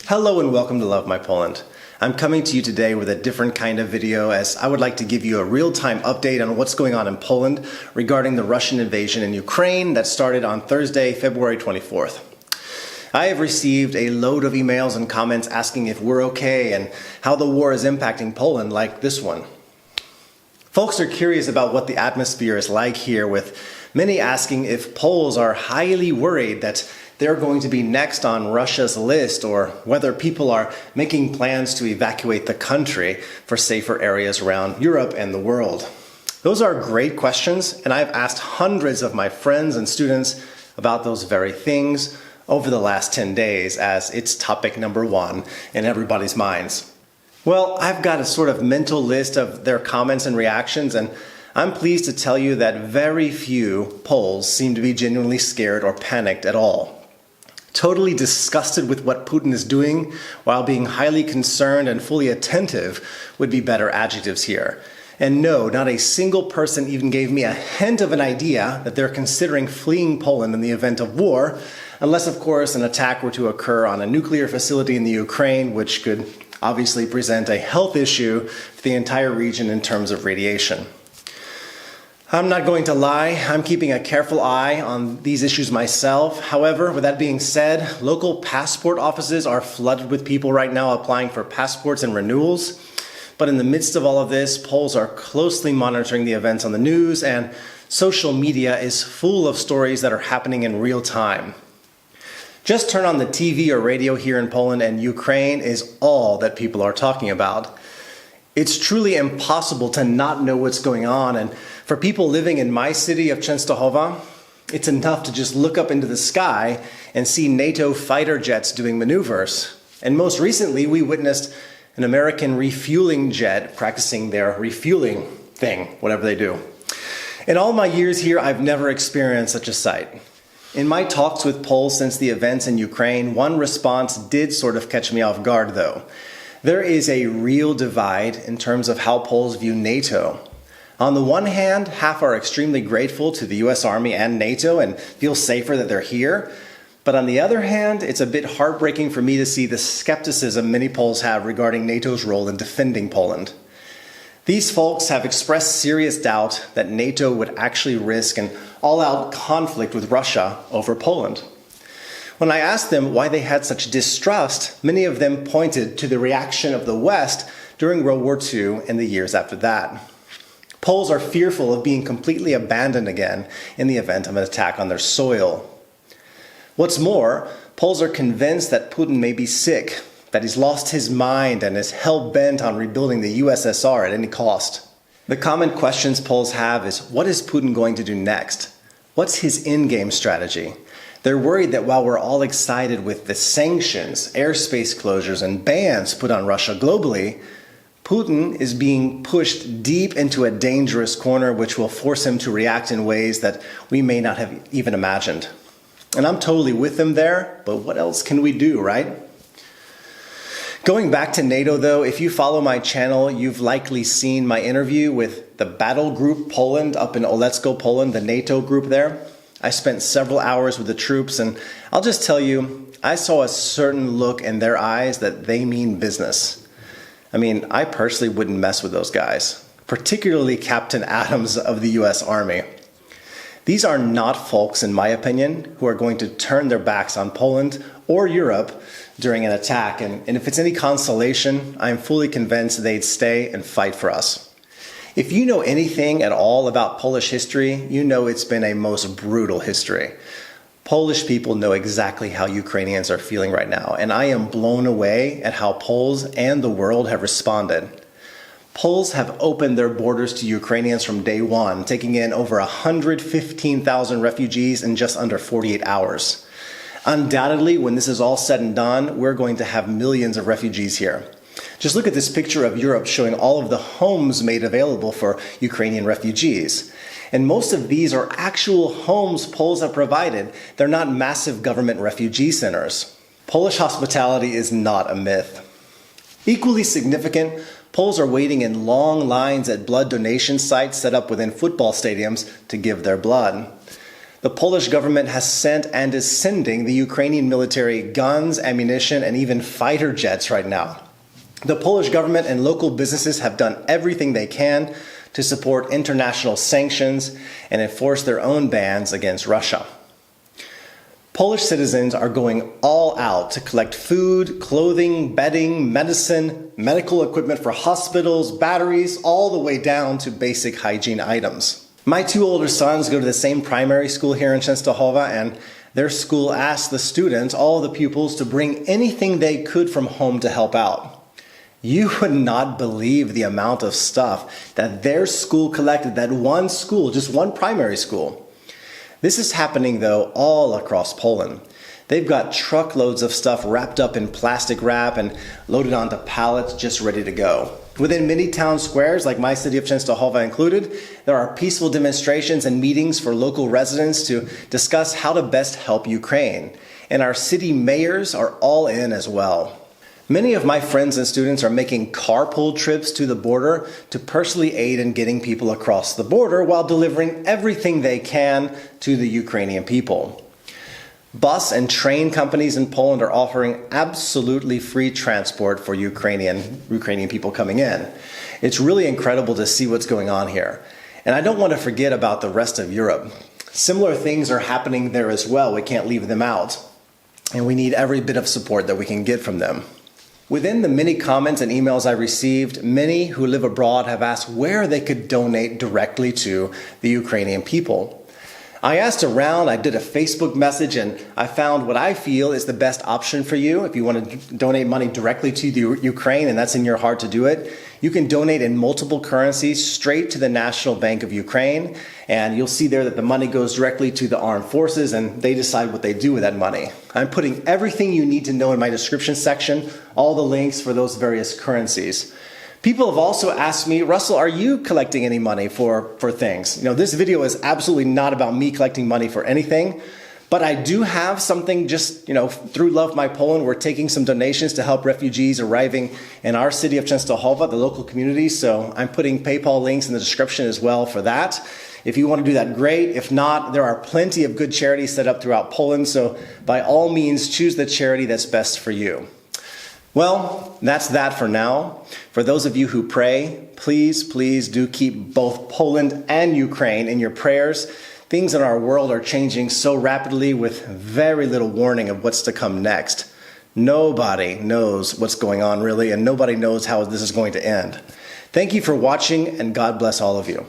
Hello and welcome to Love My Poland. I'm coming to you today with a different kind of video as I would like to give you a real-time update on what's going on in Poland regarding the Russian invasion in Ukraine that started on Thursday, February 24th. I have received a load of emails and comments asking if we're okay and how the war is impacting Poland, like this one. Folks are curious about what the atmosphere is like here, with many asking if Poles are highly worried that they're going to be next on Russia's list, or whether people are making plans to evacuate the country for safer areas around Europe and the world. Those are great questions, and I've asked hundreds of my friends and students about those very things over the last 10 days, as it's topic number one in everybody's minds. Well, I've got a sort of mental list of their comments and reactions, and I'm pleased to tell you that very few Poles seem to be genuinely scared or panicked at all. Totally disgusted with what Putin is doing, while being highly concerned and fully attentive would be better adjectives here. And no, not a single person even gave me a hint of an idea that they're considering fleeing Poland in the event of war, unless of course an attack were to occur on a nuclear facility in the Ukraine, which could obviously present a health issue for the entire region in terms of radiation. I'm not going to lie, I'm keeping a careful eye on these issues myself. However, with that being said, local passport offices are flooded with people right now applying for passports and renewals. But in the midst of all of this, Poles are closely monitoring the events on the news, and social media is full of stories that are happening in real time. Just turn on the TV or radio here in Poland and Ukraine is all that people are talking about. It's truly impossible to not know what's going on, and for people living in my city of Częstochowa, it's enough to just look up into the sky and see NATO fighter jets doing maneuvers. And most recently, we witnessed an American refueling jet practicing their refueling thing, whatever they do. In all my years here, I've never experienced such a sight. In my talks with Poles since the events in Ukraine, one response did sort of catch me off guard, though. There is a real divide in terms of how Poles view NATO. On the one hand, half are extremely grateful to the US Army and NATO and feel safer that they're here. But on the other hand, it's a bit heartbreaking for me to see the skepticism many Poles have regarding NATO's role in defending Poland. These folks have expressed serious doubt that NATO would actually risk an all-out conflict with Russia over Poland. When I asked them why they had such distrust, many of them pointed to the reaction of the West during World War II and the years after that. Poles are fearful of being completely abandoned again in the event of an attack on their soil. What's more, Poles are convinced that Putin may be sick, that he's lost his mind and is hell-bent on rebuilding the USSR at any cost. The common questions Poles have is, what is Putin going to do next? What's his in-game strategy? They're worried that while we're all excited with the sanctions, airspace closures, and bans put on Russia globally, Putin is being pushed deep into a dangerous corner which will force him to react in ways that we may not have even imagined. And I'm totally with them there, but what else can we do, right? Going back to NATO though, if you follow my channel, you've likely seen my interview with the Battle Group Poland up in Olecko, Poland, the NATO group there. I spent several hours with the troops, and I'll just tell you, I saw a certain look in their eyes that they mean business. I mean, I personally wouldn't mess with those guys, particularly Captain Adams of the US Army. These are not folks, in my opinion, who are going to turn their backs on Poland or Europe during an attack. And if it's any consolation, I'm fully convinced they'd stay and fight for us. If you know anything at all about Polish history, you know it's been a most brutal history. Polish people know exactly how Ukrainians are feeling right now, and I am blown away at how Poles and the world have responded. Poles have opened their borders to Ukrainians from day one, taking in over 115,000 refugees in just under 48 hours. Undoubtedly, when this is all said and done, we're going to have millions of refugees here. Just look at this picture of Europe showing all of the homes made available for Ukrainian refugees. And most of these are actual homes Poles have provided. They're not massive government refugee centers. Polish hospitality is not a myth. Equally significant, Poles are waiting in long lines at blood donation sites set up within football stadiums to give their blood. The Polish government has sent and is sending the Ukrainian military guns, ammunition, and even fighter jets right now. The Polish government and local businesses have done everything they can to support international sanctions and enforce their own bans against Russia. Polish citizens are going all out to collect food, clothing, bedding, medicine, medical equipment for hospitals, batteries, all the way down to basic hygiene items. My two older sons go to the same primary school here in Częstochowa, and their school asked the students, all the pupils, to bring anything they could from home to help out. You would not believe the amount of stuff that their school collected, that one school, just one primary school. This is happening, though, all across Poland. They've got truckloads of stuff wrapped up in plastic wrap and loaded onto pallets just ready to go. Within many town squares, like my city of Częstochowa included, there are peaceful demonstrations and meetings for local residents to discuss how to best help Ukraine. And our city mayors are all in as well. Many of my friends and students are making carpool trips to the border to personally aid in getting people across the border while delivering everything they can to the Ukrainian people. Bus and train companies in Poland are offering absolutely free transport for Ukrainian people coming in. It's really incredible to see what's going on here. And I don't want to forget about the rest of Europe. Similar things are happening there as well. We can't leave them out. And we need every bit of support that we can get from them. Within the many comments and emails I received, many who live abroad have asked where they could donate directly to the Ukrainian people. I asked around, I did a Facebook message, and I found what I feel is the best option for you. If you want to donate money directly to the Ukraine, and that's in your heart to do it, you can donate in multiple currencies straight to the National Bank of Ukraine, and you'll see there that the money goes directly to the armed forces, and they decide what they do with that money. I'm putting everything you need to know in my description section, all the links for those various currencies. People have also asked me, Russell, are you collecting any money for things? You know, this video is absolutely not about me collecting money for anything, but I do have something just, through Love My Poland, we're taking some donations to help refugees arriving in our city of Częstochowa, the local community. So I'm putting PayPal links in the description as well for that. If you want to do that, great. If not, there are plenty of good charities set up throughout Poland. So by all means, choose the charity that's best for you. Well, that's that for now. For those of you who pray, please do keep both Poland and Ukraine in your prayers. Things in our world are changing so rapidly with very little warning of what's to come next. Nobody knows what's going on really, and nobody knows how this is going to end. Thank you for watching, and God bless all of you.